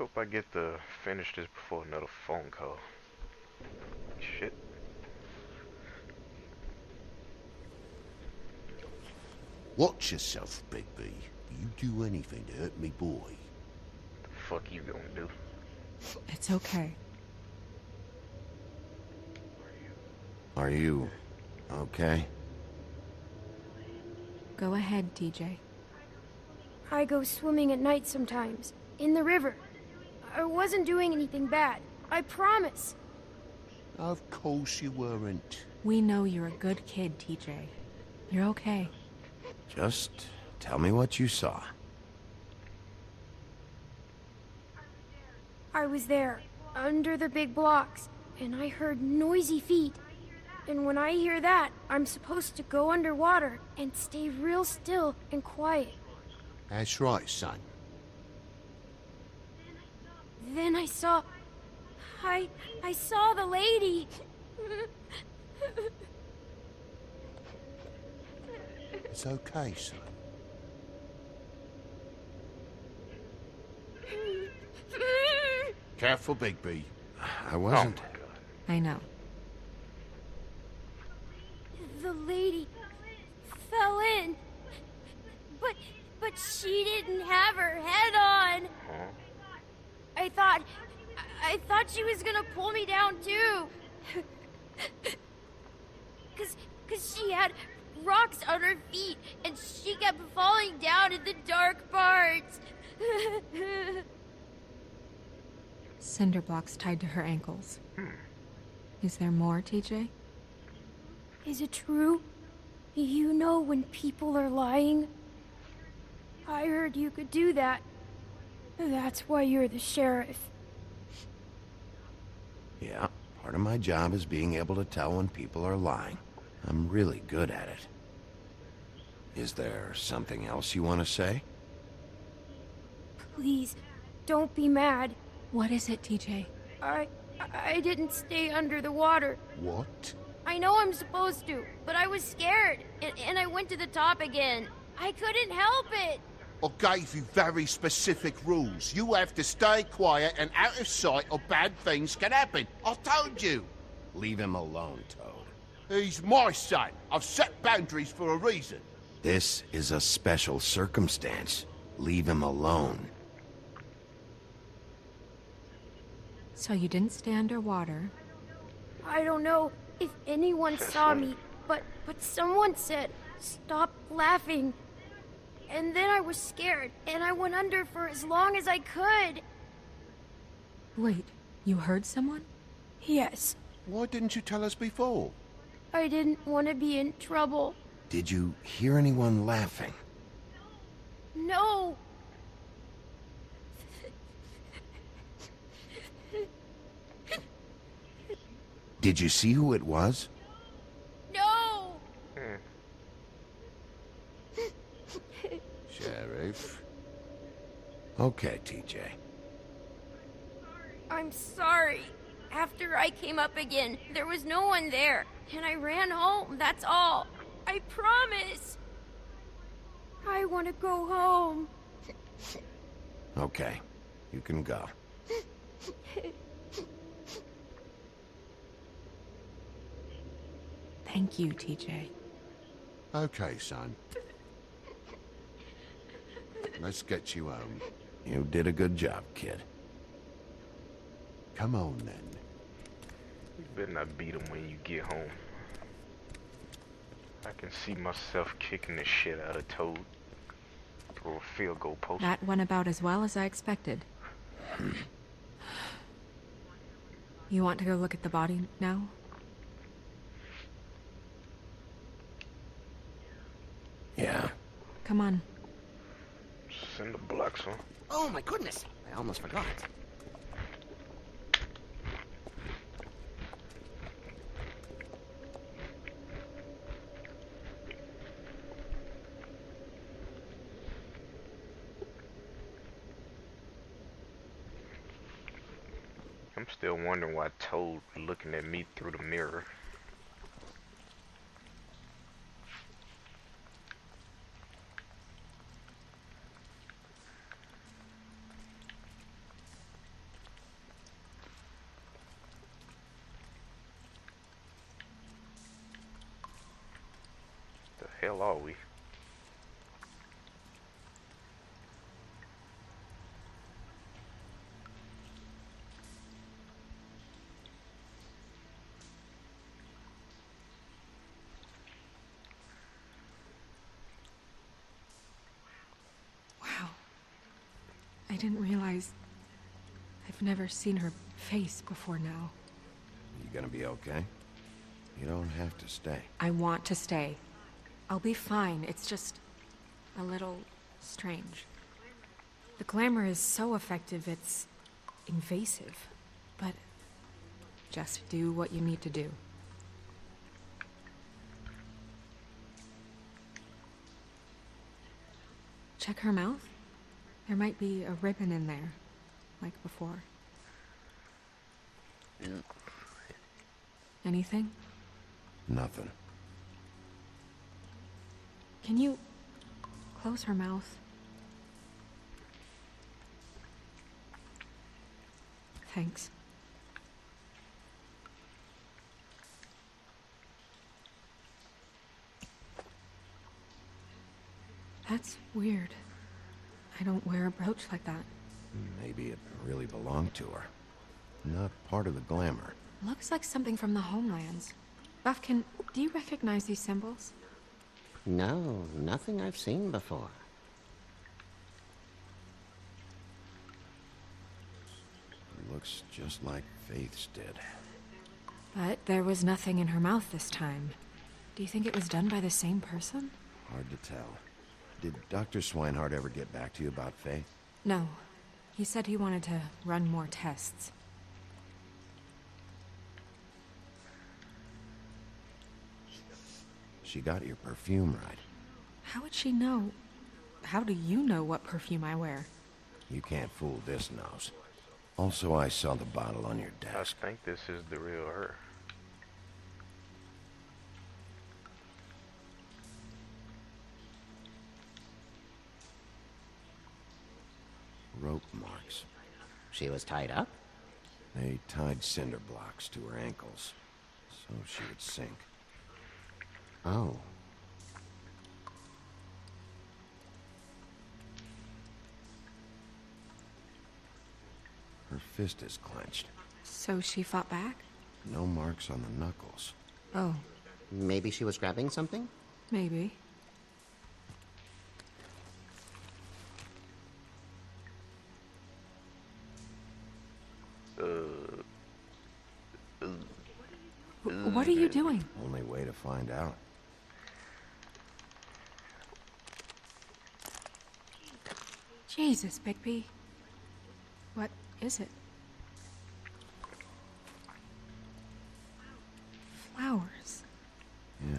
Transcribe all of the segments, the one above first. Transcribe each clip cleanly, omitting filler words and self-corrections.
hope I get to finish this before another phone call. Shit. Watch yourself, Bigby. You do anything to hurt me boy. The fuck you gonna do? It's okay. Are you okay? Go ahead, TJ. I go swimming at night sometimes, in the river. I wasn't doing anything bad, I promise. Of course you weren't. We know you're a good kid, TJ. You're okay. Just tell me what you saw. I was there, under the big blocks, and I heard noisy feet. And when I hear that, I'm supposed to go underwater and stay real still and quiet. That's right, son. Then I saw... I saw the lady. It's okay, son. Careful, Bigby. I wasn't. Oh my God. I know. The lady fell in. But she didn't have her head on. Huh? I thought she was gonna pull me down too. Cause she had rocks on her feet and she kept falling down in the dark parts. Cinder blocks tied to her ankles. Is there more, TJ? Is it true? You know when people are lying? I heard you could do that. That's why you're the sheriff. Yeah, part of my job is being able to tell when people are lying. I'm really good at it. Is there something else you want to say? Please, don't be mad. What is it, TJ? I didn't stay under the water. What? I know I'm supposed to, but I was scared, and I went to the top again. I couldn't help it. I gave you very specific rules. You have to stay quiet and out of sight or bad things can happen. I told you. Leave him alone, Toad. He's my son. I've set boundaries for a reason. This is a special circumstance. Leave him alone. So you didn't stay underwater. I don't know if anyone saw me, but someone said, "Stop laughing." And then I was scared, and I went under for as long as I could. Wait, you heard someone? Yes, Why didn't you tell us before? I didn't want to be in trouble. Did you hear anyone laughing? No. Did you see who it was? No. Sheriff. Okay, TJ. I'm sorry. After I came up again, there was no one there, and I ran home, that's all. I promise. I want to go home. Okay, you can go. Thank you, TJ. Okay, son. Let's get you home. You did a good job, kid. Come on, then. You better not beat him when you get home. I can see myself kicking the shit out of Toad through a field goal post. That went about as well as I expected. You want to go look at the body now? Yeah. Come on. Send the blocks on. Oh my goodness, I almost forgot. I'm still wondering why Toad looking at me through the mirror. hell are we? Wow. I didn't realize I've never seen her face before now. You gonna be okay? You don't have to stay. I want to stay. I'll be fine. It's just a little strange. The glamour is so effective, it's invasive. But just do what you need to do. Check her mouth. There might be a ribbon in there, like before. Anything? Nothing. Can you close her mouth? Thanks. That's weird. I don't wear a brooch like that. Maybe it really belonged to her. Not part of the glamour. Looks like something from the homelands. Buffkin, do you recognize these symbols? No, nothing I've seen before. Looks just like Faith's did. But there was nothing in her mouth this time. Do you think it was done by the same person? Hard to tell. Did Dr. Swinehart ever get back to you about Faith? No. He said he wanted to run more tests. She got your perfume right. How would she know? How do you know what perfume I wear? You can't fool this nose. Also, I saw the bottle on your I desk. think this is the real her. Rope marks. She was tied up? They tied cinder blocks to her ankles, so she would sink. Oh. Her fist is clenched. So she fought back? No marks on the knuckles. Oh, Maybe she was grabbing something? maybe. What are you doing? Only way to find out. Jesus, Bigby. What is it? Flowers. Yeah.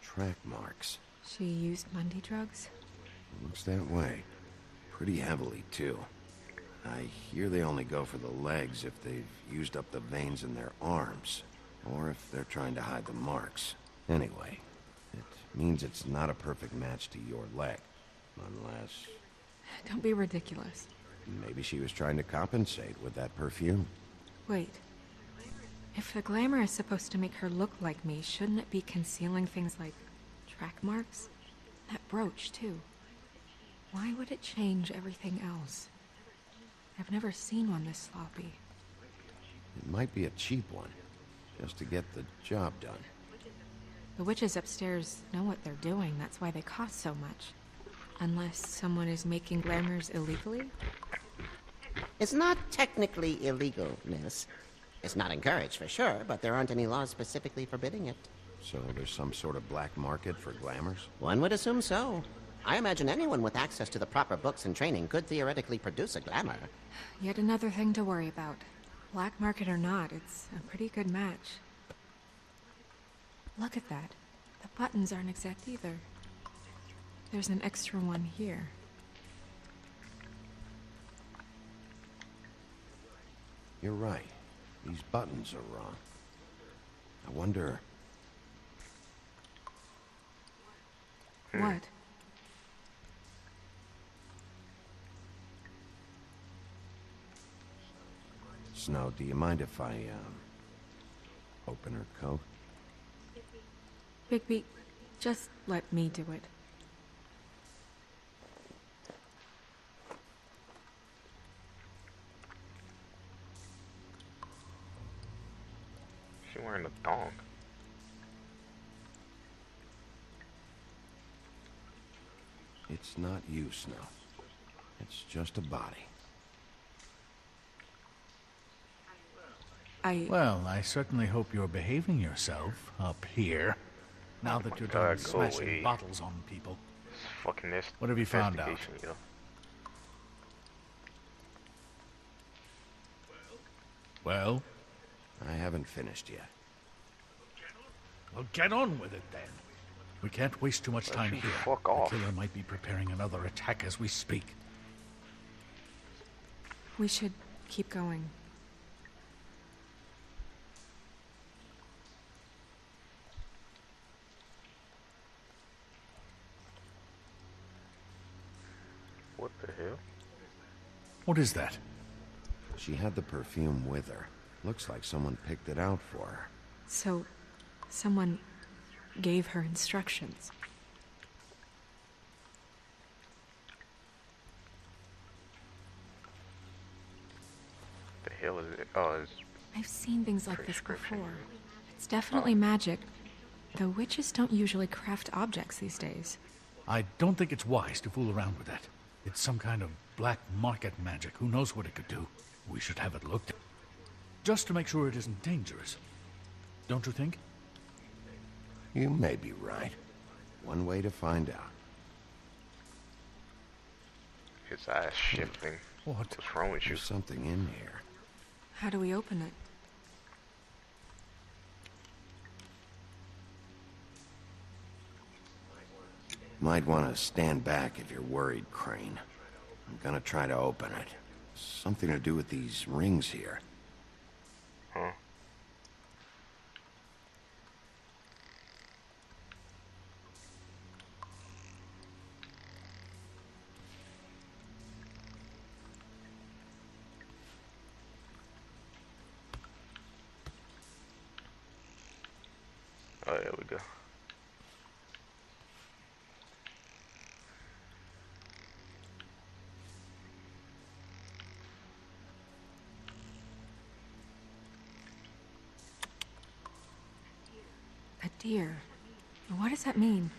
Track marks. She used Mundy drugs? Looks that way. Pretty heavily, too. I hear they only go for the legs if they've used up the veins in their arms, or if they're trying to hide the marks. Anyway, it means it's not a perfect match to your leg. Unless... Don't be ridiculous. maybe she was trying to compensate with that perfume. Wait. If the glamour is supposed to make her look like me, shouldn't it be concealing things like track marks? That brooch, too. Why would it change everything else? I've never seen one this sloppy. It might be a cheap one, just to get the job done. The witches upstairs know what they're doing, that's why they cost so much. Unless someone is making glamours illegally? It's not technically illegal, miss. It's not encouraged for sure, but there aren't any laws specifically forbidding it. So there's some sort of black market for glamours? One would assume so. I imagine anyone with access to the proper books and training could theoretically produce a glamour. Yet another thing to worry about. Black market or not, it's a pretty good match. Look at that. The buttons aren't exact either. There's an extra one here. You're right. These buttons are wrong. I wonder... What? Snow, do you mind if I, open her coat? Bigby, just let me do it. She wearing a thong. It's not you, Snow. It's just a body. Well, I certainly hope you're behaving yourself up here. Now that you're done God, go smashing away. bottles on people. It's fucking this. What have you found out? Yo. Well? I haven't finished yet. Well, get on with it then. We can't waste too much time you here. fuck off. The killer might be preparing another attack as we speak. We should keep going. What the hell? What is that? She had the perfume with her. Looks like someone picked it out for her. So, someone gave her instructions. The hell is it? Oh, it's I've seen things like this prescription. before. It's definitely magic, though witches don't usually craft objects these days. I don't think it's wise to fool around with that. It's some kind of black market magic. Who knows what it could do? We should have it looked at. Just to make sure it isn't dangerous. Don't you think? You may be right. One way to find out. his ass shifting. What? What's wrong with you? There's something in here. How do we open it? Might want to stand back if you're worried, Crane. I'm gonna try to open it. Something to do with these rings here. Huh? Oh, there we go. A deer. What does that mean?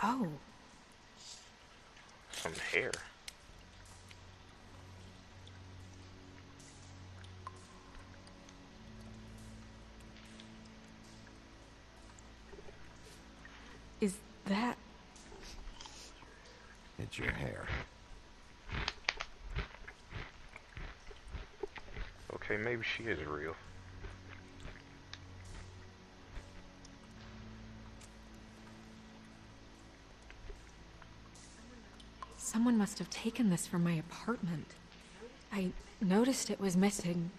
Oh, Some hair. is that... It's your hair. Okay, maybe she is real. Someone must have taken this from my apartment. I noticed it was missing,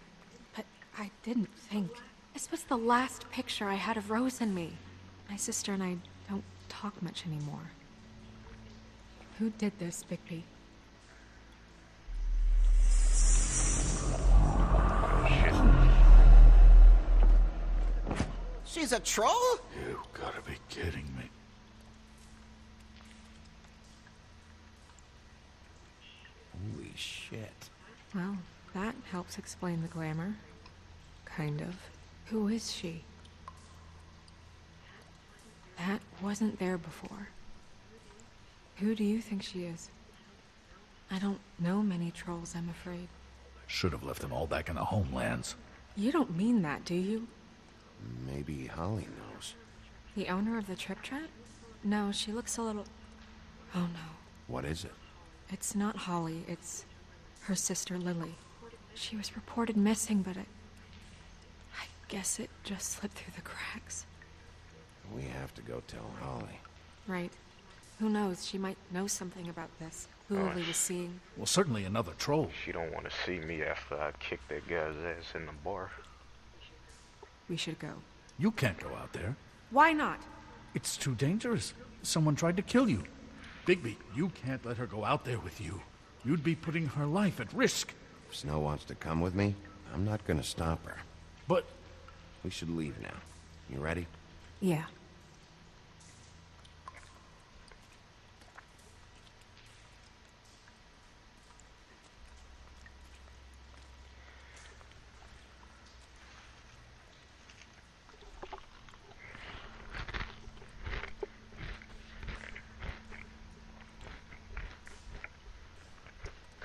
but I didn't think. This was the last picture I had of Rose and me. My sister and I don't talk much anymore. Who did this, Bigby? She's a troll? You gotta be kidding me. Holy shit. Well, that helps explain the glamour. Kind of. Who is she? That wasn't there before. Who do you think she is? I don't know many trolls, I'm afraid. Should have left them all back in the homelands. You don't mean that, do you? Maybe Holly knows. The owner of the Trip Trap? No, she looks a little... Oh no. What is it? It's not Holly, it's her sister Lily. She was reported missing, but I guess it just slipped through the cracks. We have to go tell Holly. Right. Who knows, she might know something about this. Who Lily was seeing. Well, certainly another troll. She don't want to see me after I kick that guy's ass in the bar. We should go. You can't go out there. Why not? It's too dangerous. Someone tried to kill you. Bigby, you can't let her go out there with you. You'd be putting her life at risk. If Snow wants to come with me, I'm not gonna stop her. But We should leave now. You ready? Yeah.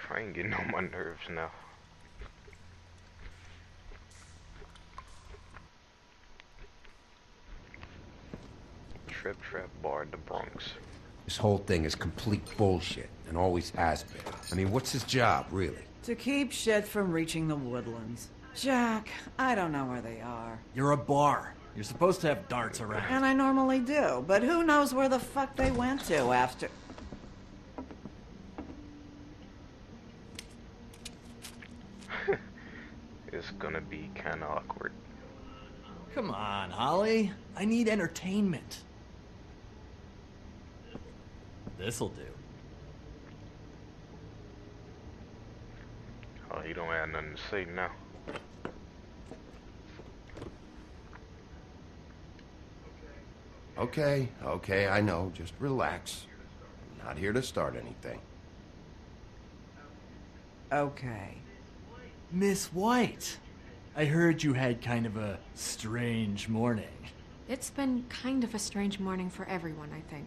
I ain't getting on my nerves now. Trap bar in the Bronx. This whole thing is complete bullshit, and always has been. I mean, what's his job, really? To keep shit from reaching the woodlands. Jack, I don't know where they are. You're a bar. You're supposed to have darts around. And I normally do, but who knows where the fuck they went to after... It's gonna be kinda awkward. Come on, Holly. I need entertainment. This'll do. Oh, you don't have nothing to say now. Okay, I know. Just relax. I'm not here to start anything. Okay. Miss White, I heard you had kind of a strange morning. It's been kind of a strange morning for everyone, I think.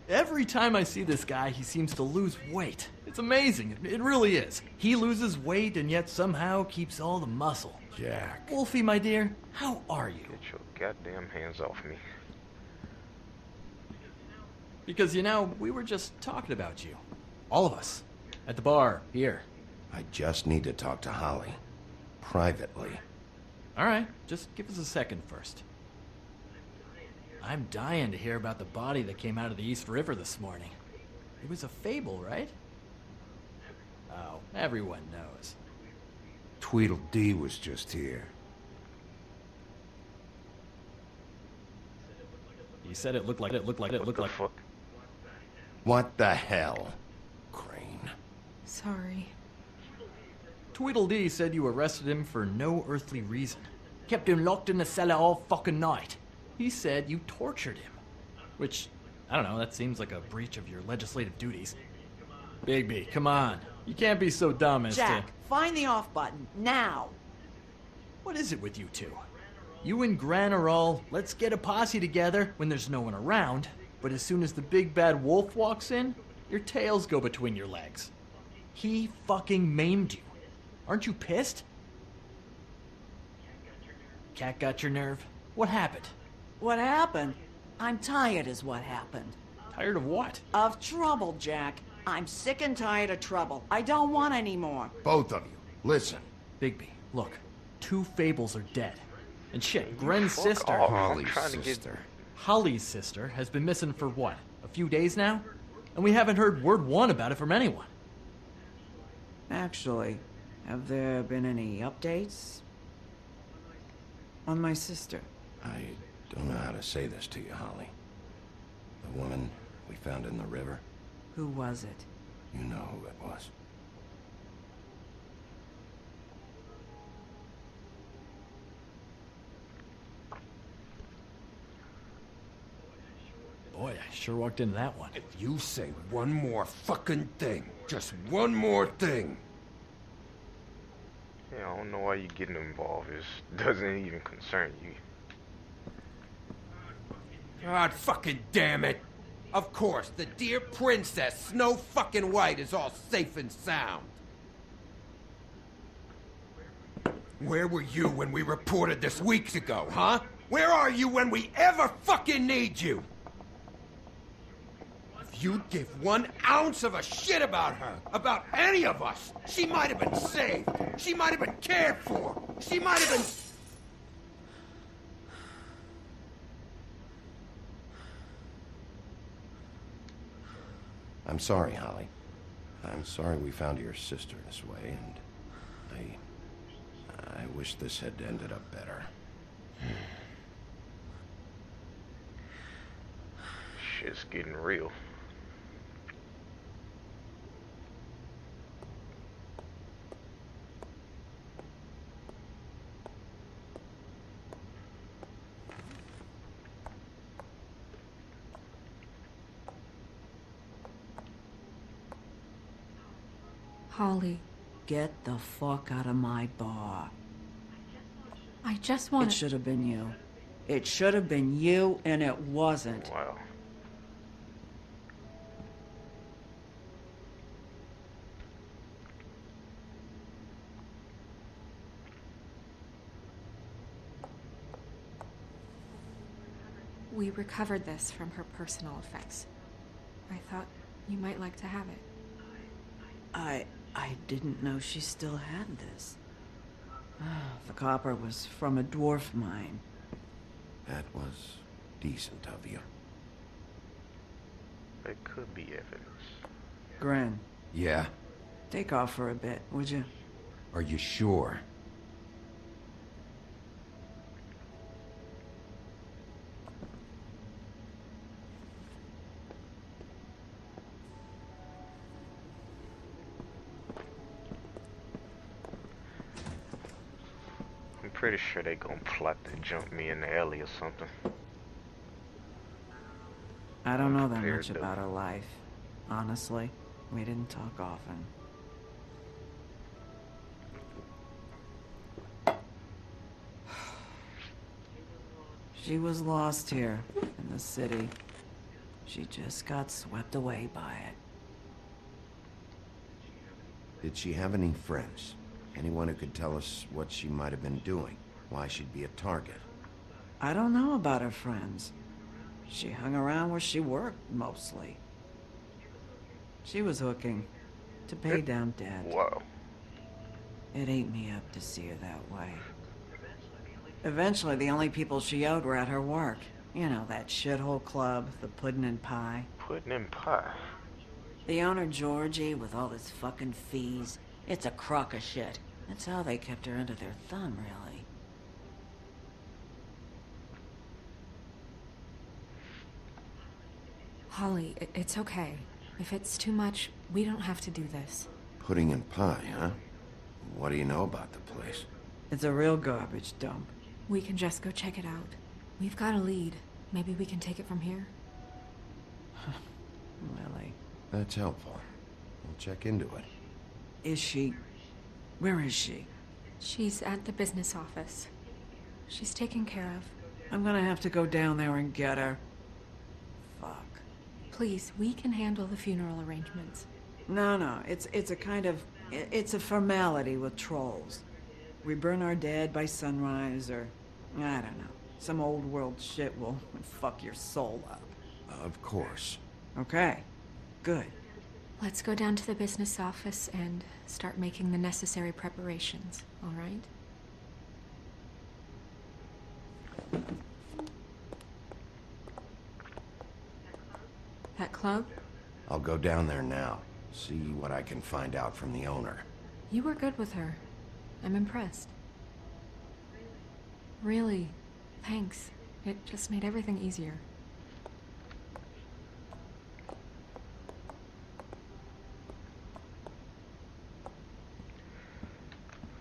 Every time I see this guy, he seems to lose weight. It's amazing. It really is. He loses weight and yet somehow keeps all the muscle. Jack. Wolfie, my dear, how are you? Get your goddamn hands off me. Because, you know, we were just talking about you. All of us. At the bar, here. I just need to talk to Holly. Privately. All right, just give us a second first. I'm dying to hear about the body that came out of the East River this morning. It was a fable, right? Oh, everyone knows. Tweedledee was just here. He said it looked like What the fuck? What the hell? Crane. Sorry. Tweedledee said you arrested him for no earthly reason. Kept him locked in the cellar all fucking night. He said you tortured him. Which, I don't know, that seems like a breach of your legislative duties. Bigby, come on. You can't be so dumb as Jack, to... find the off button, now! What is it with you two? You and Gran are all, let's get a posse together when there's no one around, but as soon as the big bad wolf walks in, your tails go between your legs. He fucking maimed you. Aren't you pissed? Cat got your nerve? What happened? What happened? I'm tired is what happened. Tired of what? Of trouble, Jack. I'm sick and tired of trouble. I don't want any more. Both of you, listen. Bigby, look. 2 fables are dead. And shit, Gren's Fuck sister, off. I'm Holly's trying to get- sister. Holly's sister, has been missing for what? A few days now? And we haven't heard word one about it from anyone. Actually, have there been any updates? On my sister. I don't know how to say this to you, Holly. The woman we found in the river, Who was it? you know who it was. Boy, I sure walked into that one. If you say one more fucking thing, just one more thing. Yeah, I don't know why you getting involved. It doesn't even concern you. God fucking damn it. Of course, the dear princess, Snow fucking White, is all safe and sound. Where were you when we reported this weeks ago, huh? Where are you when we ever fucking need you? If you'd give 1 ounce of a shit about her, about any of us, she might have been saved. She might have been cared for. She might have been... I'm sorry, Holly. I'm sorry we found your sister this way, and I wish this had ended up better. Shit's getting real. Holly, Get the fuck out of my bar. I just It want should have been you. It should have been you, and it wasn't. Wow. We recovered this from her personal effects. I thought you might like to have it. I didn't know she still had this. The copper was from a dwarf mine. That was decent of you. It could be evidence. Gren, Yeah? take off for a bit, would you? Are you sure? I'm pretty sure they gonna plot to jump me in the alley or something. I don't know that Prepared much to- about her life. Honestly, we didn't talk often. She was lost here, in the city. She just got swept away by it. Did she have any friends? Anyone who could tell us what she might have been doing? Why she'd be a target? I don't know about her friends. She hung around where she worked, mostly. She was hooking to pay down debt. Wow. It ate me up to see her that way. Eventually, the only people she owed were at her work. You know, that shithole club, the Puddin' and Pie. Pudding in pie. The owner, Georgie, with all his fucking fees. It's a crock of shit. That's how they kept her under their thumb, really. Holly, it's okay. If it's too much, we don't have to do this. Pudding and pie, huh? What do you know about the place? It's a real garbage dump. We can just go check it out. We've got a lead. Maybe we can take it from here? Really? That's helpful. We'll check into it. Is she... Where is she? She's at the business office. She's taken care of. I'm gonna have to go down there and get her. Fuck. Please, we can handle the funeral arrangements. No, it's a kind of... It's a formality with trolls. We burn our dead by sunrise, or... I don't know. Some old world shit will fuck your soul up. Of course. Okay. Good. Let's go down to the business office and start making the necessary preparations, all right? That club? I'll go down there now. See what I can find out from the owner. You were good with her. I'm impressed. Really, thanks. It just made everything easier.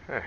Huh.